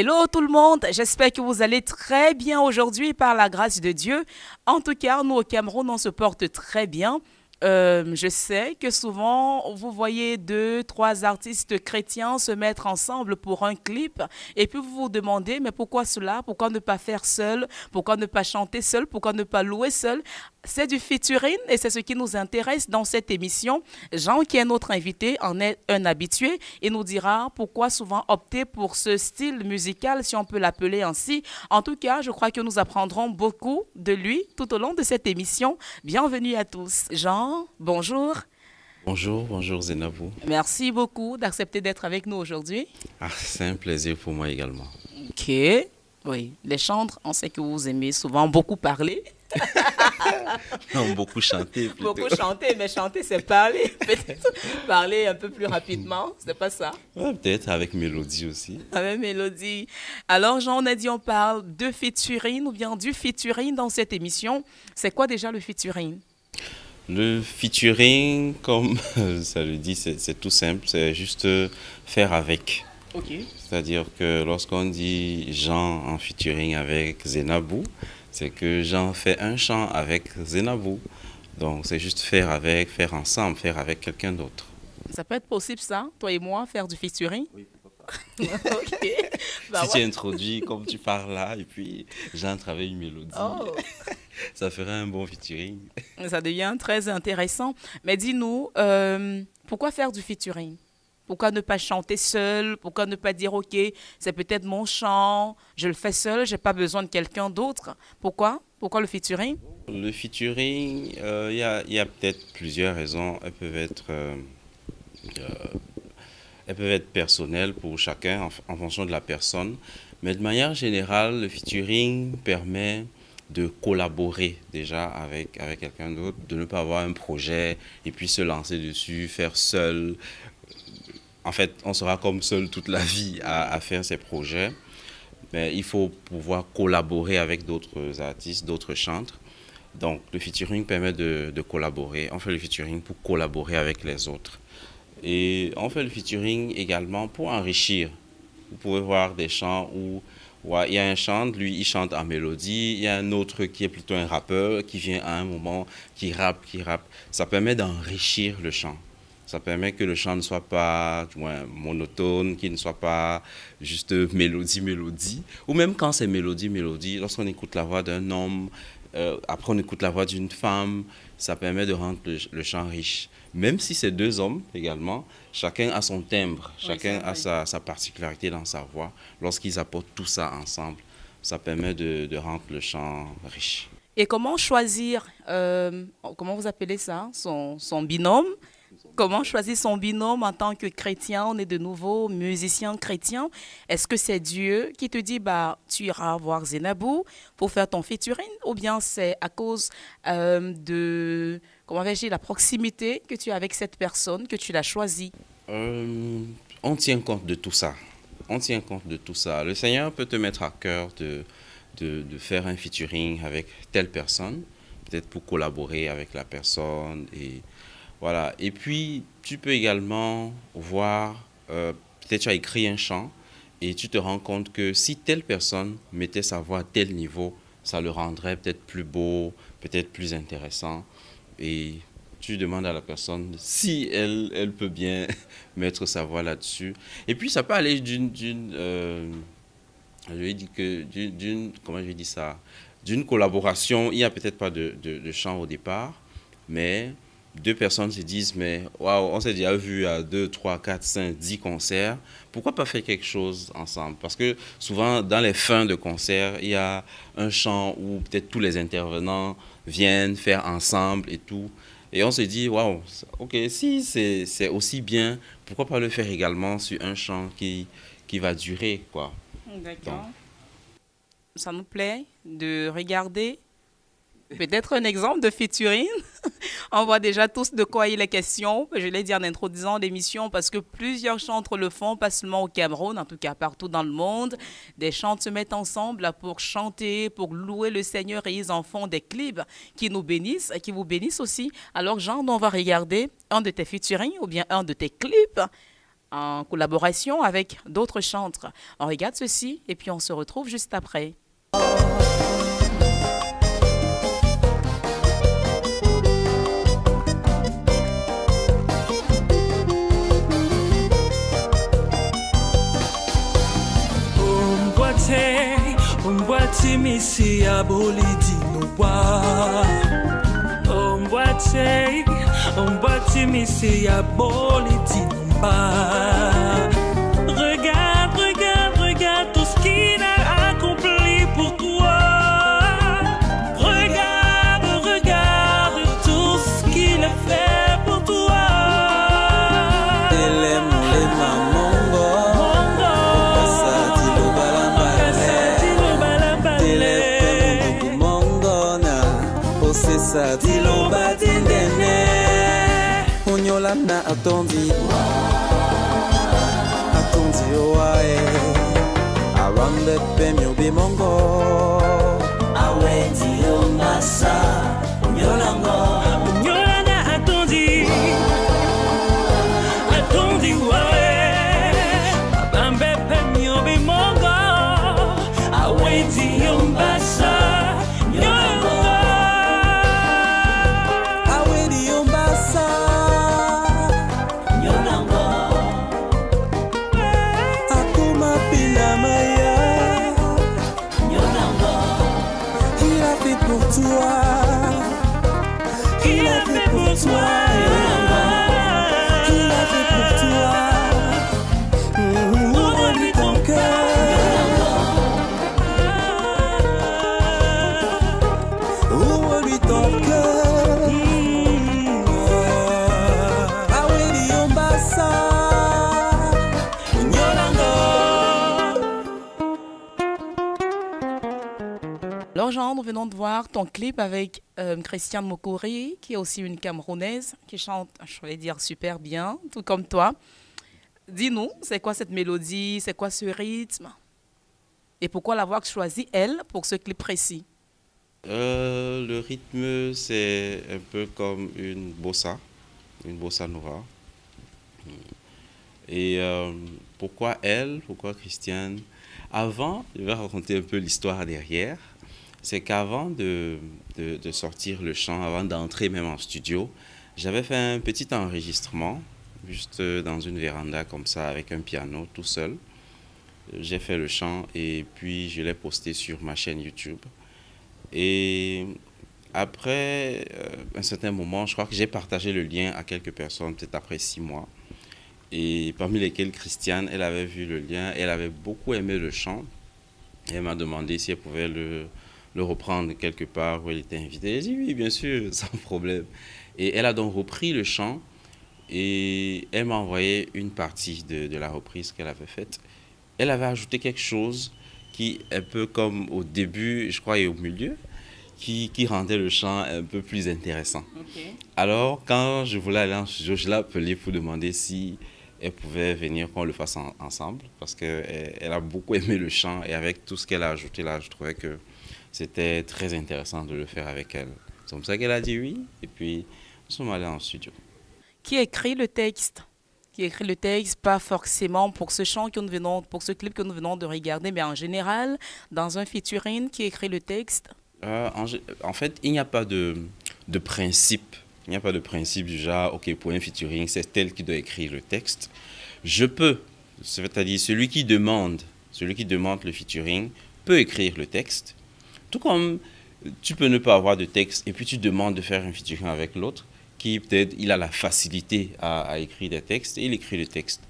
Hello tout le monde, j'espère que vous allez très bien aujourd'hui par la grâce de Dieu. En tout cas, nous au Cameroun, on se porte très bien. Je sais que souvent, vous voyez deux, trois artistes chrétiens se mettre ensemble pour un clip et puis vous vous demandez, mais pourquoi cela? Pourquoi ne pas faire seul? Pourquoi ne pas chanter seul? Pourquoi ne pas louer seul? C'est du featuring et c'est ce qui nous intéresse dans cette émission. Jean, qui est notre invité, en est un habitué et nous dira pourquoi souvent opter pour ce style musical, si on peut l'appeler ainsi. En tout cas, je crois que nous apprendrons beaucoup de lui tout au long de cette émission. Bienvenue à tous. Jean, bonjour. Bonjour, bonjour Zenabou. Merci beaucoup d'accepter d'être avec nous aujourd'hui. Ah, c'est un plaisir pour moi également. Ok. Oui, les chantres, on sait que vous aimez souvent beaucoup parler. Non, beaucoup chanter plutôt. Beaucoup chanter, mais chanter, c'est parler. Peut-être parler un peu plus rapidement, c'est pas ça? Ouais, peut-être avec mélodie aussi. Avec Mélodie. Alors, Jean, on a dit on parle de featuring ou bien du featuring dans cette émission. C'est quoi déjà le featuring? Le featuring, comme ça le dit, c'est tout simple, c'est juste faire avec. Ok. C'est-à-dire que lorsqu'on dit Jean en featuring avec Zenabou, c'est que Jean fait un chant avec Zenabou. Donc c'est juste faire avec, faire ensemble, faire avec quelqu'un d'autre. Ça peut être possible, ça, toi et moi, faire du featuring? Oui, pourquoi pas. Ok. Bah Si tu ouais. introduis comme tu parles là, et puis Jean travaille une mélodie, Oh, ça ferait un bon featuring. ça devient très intéressant. Mais dis-nous, pourquoi faire du featuring? Pourquoi ne pas chanter seul? Pourquoi ne pas dire, OK, c'est peut-être mon chant, je le fais seul, j'ai pas besoin de quelqu'un d'autre? Pourquoi? Pourquoi le featuring? Le featuring, il y a peut-être plusieurs raisons. Elles peuvent être personnelles pour chacun en fonction de la personne. Mais de manière générale, le featuring permet de collaborer déjà avec quelqu'un d'autre, de ne pas avoir un projet et puis se lancer dessus, faire seul. En fait, on sera comme seul toute la vie à faire ces projets. Mais il faut pouvoir collaborer avec d'autres artistes, d'autres chantres. Donc, le featuring permet de collaborer. On fait le featuring pour collaborer avec les autres. Et on fait le featuring également pour enrichir. Vous pouvez voir des chants où ouais, il y a un chant, lui, il chante en mélodie. Il y a un autre qui est plutôt un rappeur qui vient à un moment, qui rappe, qui rappe. Ça permet d'enrichir le chant. Ça permet que le chant ne soit pas ouais, monotone, qu'il ne soit pas juste mélodie, mélodie. Ou même quand c'est mélodie, mélodie, lorsqu'on écoute la voix d'un homme, après on écoute la voix d'une femme, ça permet de rendre le chant riche. Même si c'est deux hommes également, chacun a son timbre, Oui, c'est chacun a vrai. sa particularité dans sa voix. Lorsqu'ils apportent tout ça ensemble, ça permet de rendre le chant riche. Et comment choisir, comment vous appelez ça, son binôme? Comment choisir son binôme en tant que chrétien? On est de nouveau musiciens chrétiens. Est-ce que c'est Dieu qui te dit, bah, tu iras voir Zenabou pour faire ton featuring? Ou bien c'est à cause de, comment vais-je dire, la proximité que tu as avec cette personne que tu l'as choisi? Euh, on tient compte de tout ça. On tient compte de tout ça. Le Seigneur peut te mettre à cœur de faire un featuring avec telle personne, peut-être pour collaborer avec la personne. Et voilà. Et puis, tu peux également voir, peut-être tu as écrit un chant et tu te rends compte que si telle personne mettait sa voix à tel niveau, ça le rendrait peut-être plus beau, peut-être plus intéressant. Et tu demandes à la personne si elle peut bien mettre sa voix là-dessus. Et puis, ça peut aller je vais dire que comment je dis ça, d'une collaboration. Il n'y a peut-être pas de chant au départ, mais deux personnes se disent, mais waouh, on s'est déjà vu à 2, 3, 4, 5, 10 concerts. Pourquoi pas faire quelque chose ensemble? Parce que souvent, dans les fins de concert, il y a un chant où peut-être tous les intervenants viennent faire ensemble et tout. Et on se dit, waouh, ok, si c'est aussi bien, pourquoi pas le faire également sur un chant qui va durer, quoi. Donc, D'accord. Ça nous plaît de regarder peut-être un exemple de featuring. On voit déjà tous de quoi il est question. Je l'ai dit en introduisant l'émission parce que plusieurs chantres le font, pas seulement au Cameroun, en tout cas partout dans le monde. Des chantres se mettent ensemble là, pour chanter, pour louer le Seigneur et ils en font des clips qui nous bénissent et qui vous bénissent aussi. Alors, Jean, on va regarder un de tes featuring ou bien un de tes clips. en collaboration avec d'autres chantres. On regarde ceci et puis on se retrouve juste après. Misi abolidi noa Omboati misi abolidi noa Regarde, regarde, regarde tout ce qu'il a accompli pour toi. Regarde, regarde tout ce qu'il a fait pour toi. Diloba dindene Unyola na atondi oae Arambe pemyo bimongo Awendi omasa Unyola na atondi oae Arambe pemyo bimongo Awendi omasa Alors, Jean, nous venons de voir ton clip avec Christiane Mokory, qui est aussi une Camerounaise, qui chante, je vais dire, super bien, tout comme toi. Dis-nous, c'est quoi cette mélodie, c'est quoi ce rythme? Et pourquoi l'avoir choisi, elle, pour ce clip précis? Le rythme, c'est un peu comme une bossa nova. Et pourquoi elle, pourquoi Christiane? Avant, je vais raconter un peu l'histoire derrière. C'est qu'avant de sortir le chant, avant d'entrer même en studio, j'avais fait un petit enregistrement, juste dans une véranda comme ça, avec un piano, tout seul. J'ai fait le chant et puis je l'ai posté sur ma chaîne YouTube. Et après un certain moment, je crois que j'ai partagé le lien à quelques personnes, peut-être après 6 mois. Et parmi lesquelles Christiane, elle avait vu le lien, elle avait beaucoup aimé le chant. Et elle m'a demandé si elle pouvait le reprendre quelque part où elle était invitée. J'ai dit oui, bien sûr, sans problème. Et elle a donc repris le chant et elle m'a envoyé une partie de la reprise qu'elle avait faite. Elle avait ajouté quelque chose qui, un peu comme au début, je crois, et au milieu, qui rendait le chant un peu plus intéressant. Okay. Alors, quand je voulais aller en studio, je l'ai appelée pour demander si elle pouvait venir qu'on le fasse ensemble, parce qu'elle a beaucoup aimé le chant et avec tout ce qu'elle a ajouté là, je trouvais que c'était très intéressant de le faire avec elle. C'est comme ça qu'elle a dit oui, et puis nous sommes allés en studio. Qui écrit le texte? Qui écrit le texte, pas forcément pour ce chant que nous venons, pour ce clip que nous venons de regarder, mais en général, dans un featuring, qui écrit le texte? En fait, il n'y a pas de principe. Il n'y a pas de principe du genre, ok, pour un featuring, c'est tel qui doit écrire le texte. Je peux, c'est-à-dire celui qui demande le featuring peut écrire le texte. Tout comme tu peux ne pas avoir de texte et puis tu demandes de faire un featuring avec l'autre qui peut-être il a la facilité à écrire des textes et il écrit le texte.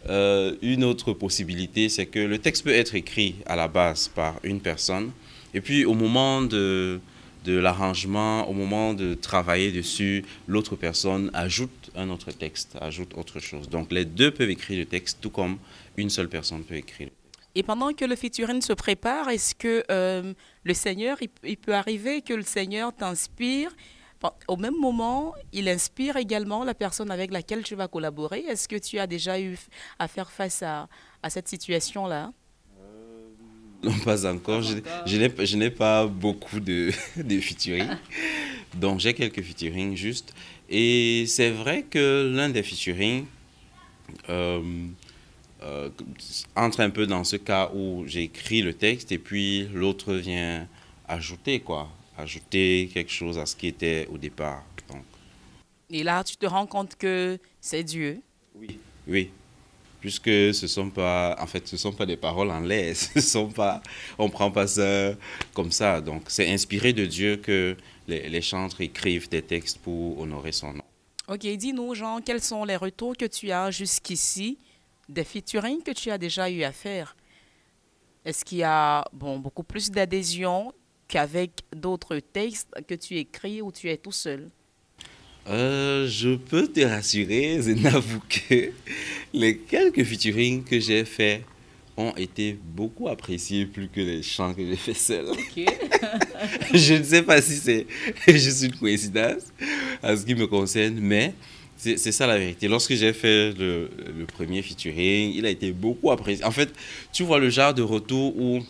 Une autre possibilité, c'est que le texte peut être écrit à la base par une personne et puis au moment de l'arrangement, au moment de travailler dessus, l'autre personne ajoute un autre texte, ajoute autre chose. Donc les deux peuvent écrire le texte tout comme une seule personne peut écrire. Et pendant que le featuring se prépare, est-ce que le Seigneur, il peut arriver que le Seigneur t'inspire? Au même moment, il inspire également la personne avec laquelle tu vas collaborer. Est-ce que tu as déjà eu à faire face à cette situation-là? Non, pas encore. Je n'ai pas beaucoup de featuring. Donc, j'ai quelques featuring juste. Et c'est vrai que l'un des featuring, euh, euh, entre un peu dans ce cas où j'écris le texte et puis l'autre vient ajouter, quoi. Ajouter quelque chose à ce qui était au départ. Donc, Et là, tu te rends compte que c'est Dieu. oui. Oui. Puisque ce sont pas, en fait, ce sont pas des paroles en l'air. Ce sont pas, on prend pas ça comme ça. Donc, c'est inspiré de Dieu que les chantres écrivent des textes pour honorer son nom. Ok, dis-nous, Jean, quels sont les retours que tu as jusqu'ici des featuring que tu as déjà eu à faire? Est-ce qu'il y a bon, beaucoup plus d'adhésion qu'avec d'autres textes que tu écris ou tu es tout seul? Je peux te rassurer, Zenabou, que les quelques featuring que j'ai faits ont été beaucoup appréciés plus que les chants que j'ai fait seul. Ok. Je ne sais pas si c'est juste une coïncidence en ce qui me concerne, mais c'est ça la vérité. Lorsque j'ai fait le premier featuring, il a été beaucoup apprécié. En fait, tu vois le genre de retour où,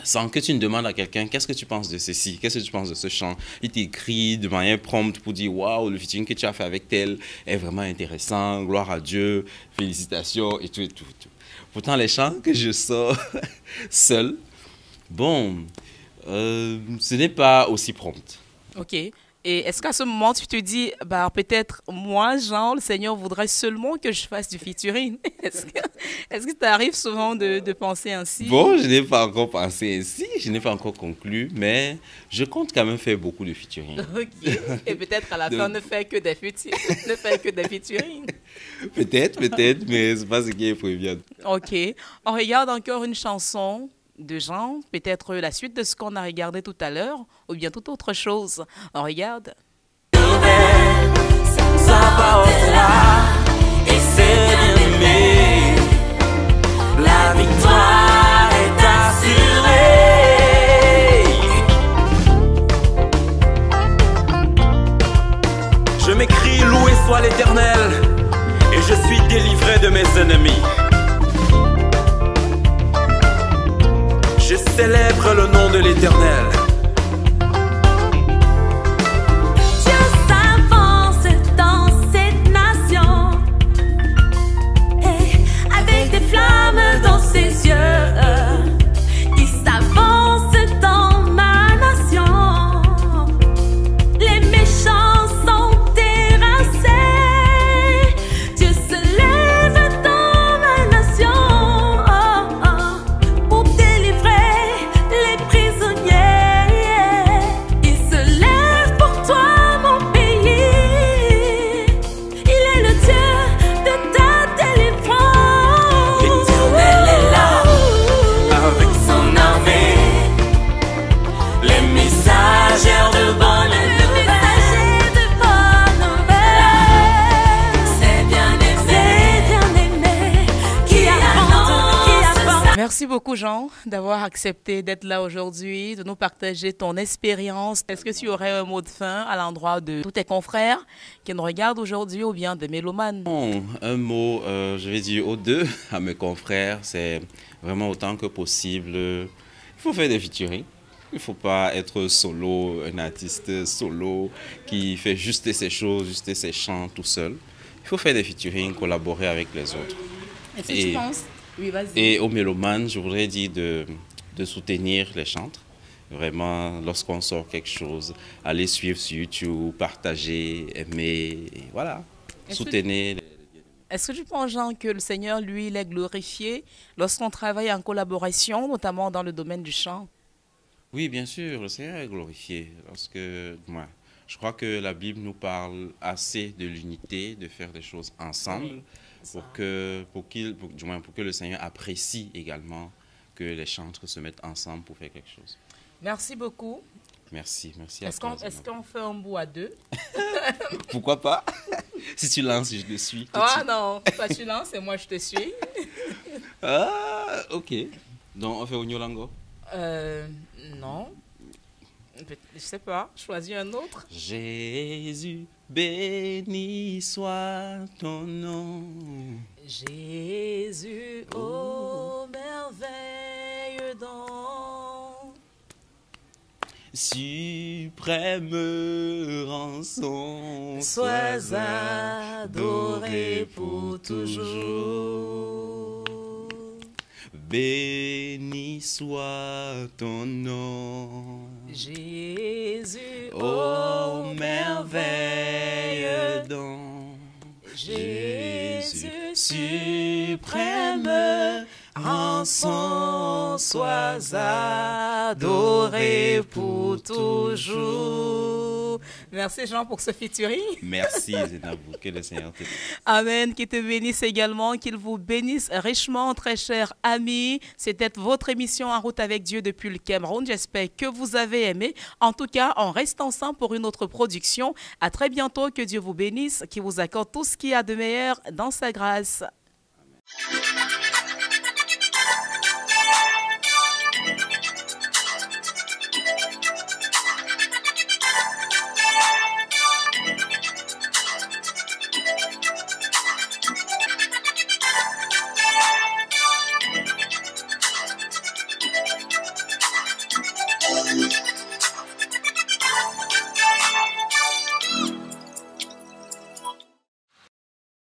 sans que tu ne demandes à quelqu'un, qu'est-ce que tu penses de ceci, qu'est-ce que tu penses de ce chant, il t'écrit de manière prompte pour dire, waouh, le featuring que tu as fait avec tel est vraiment intéressant, gloire à Dieu, félicitations, et tout, et tout, et tout. Pourtant, les chants que je sors seul, bon, ce n'est pas aussi prompt. Ok. Et est-ce qu'à ce moment, tu te dis, bah, peut-être moi, Jean, le Seigneur voudrait seulement que je fasse du featuring? Est-ce que ça arrive souvent de penser ainsi? Bon, je n'ai pas encore pensé ainsi, je n'ai pas encore conclu, mais je compte quand même faire beaucoup de featuring. Ok. Et peut-être à la fin, ne fait que des ne fait que des featuring. Peut-être, mais ce n'est pas ce qui est prévu. Ok. On regarde encore une chanson de Jean, peut-être la suite de ce qu'on a regardé tout à l'heure, ou bien toute autre chose. On regarde. Sa parole là, et c'est bien aimé. La victoire est assurée. Je m'écris, loué soit l'Éternel, et je suis délivré de mes ennemis. Je célèbre le nom de l'Éternel. Dieu s'avance dans cette nation, et avec des flammes dans ses yeux, il s'avance dans ma nation. Les méchants sont terrassés. Dieu se lève dans ma nation, pour délivrer les prisonniers. Il se lève pour toi, mon pays. Il est le Dieu de ta délivrance. L'Éternel est là, avec son armée. Les messagères de bonne Le nouvelle. messager de bonne nouvelle. C'est bien Bien-aimé, qui avance. Merci beaucoup, Jean, d'avoir accepté d'être là aujourd'hui, de nous partager ton expérience. Est-ce que tu aurais un mot de fin à l'endroit de tous tes confrères qui nous regardent aujourd'hui ou bien des mélomanes? Bon, un mot, je vais dire aux deux, à mes confrères, c'est vraiment autant que possible. Il faut faire des featuring. Il ne faut pas être solo, un artiste solo qui fait juste ses choses, juste ses chants tout seul. Il faut faire des featuring, collaborer avec les autres. Est-ce que Et- tu penses? Oui, vas-y. Et aux mélomanes, je voudrais dire de soutenir les chantres. Vraiment, lorsqu'on sort quelque chose, allez suivre sur YouTube, partager, aimer, et voilà. Est-ce que- Soutenez. Est-ce que tu penses, Jean, que le Seigneur, lui, il est glorifié lorsqu'on travaille en collaboration, notamment dans le domaine du chant? Oui, bien sûr, le Seigneur est glorifié. Je crois que la Bible nous parle assez de l'unité, de faire des choses ensemble, pour que le Seigneur apprécie également que les chantres se mettent ensemble pour faire quelque chose. Merci beaucoup. Merci à Est-ce toi. qu'on fait un bout à deux? Pourquoi pas? Si tu lances, je te suis. tout de Ah suite. non, toi tu lances et moi je te suis. Ah, ok. Donc, on fait Ognolango. Non. Je sais pas, choisis un autre. Jésus, béni soit ton nom. Jésus, ô merveille don. suprême rançon, Sois adoré pour toujours. Béni soit ton nom, Jésus, ô merveille don. Jésus, suprême rançon, sois adoré pour toujours. Merci Jean pour ce featuring. Merci Zénabou, que le Seigneur te bénisse. Amen, qu'il te bénisse également, qu'il vous bénisse richement, très chers amis. C'était votre émission En route avec Dieu depuis le Cameroun. J'espère que vous avez aimé. En tout cas, on reste ensemble pour une autre production. À très bientôt, que Dieu vous bénisse, qu'il vous accorde tout ce qu'il y a de meilleur dans sa grâce.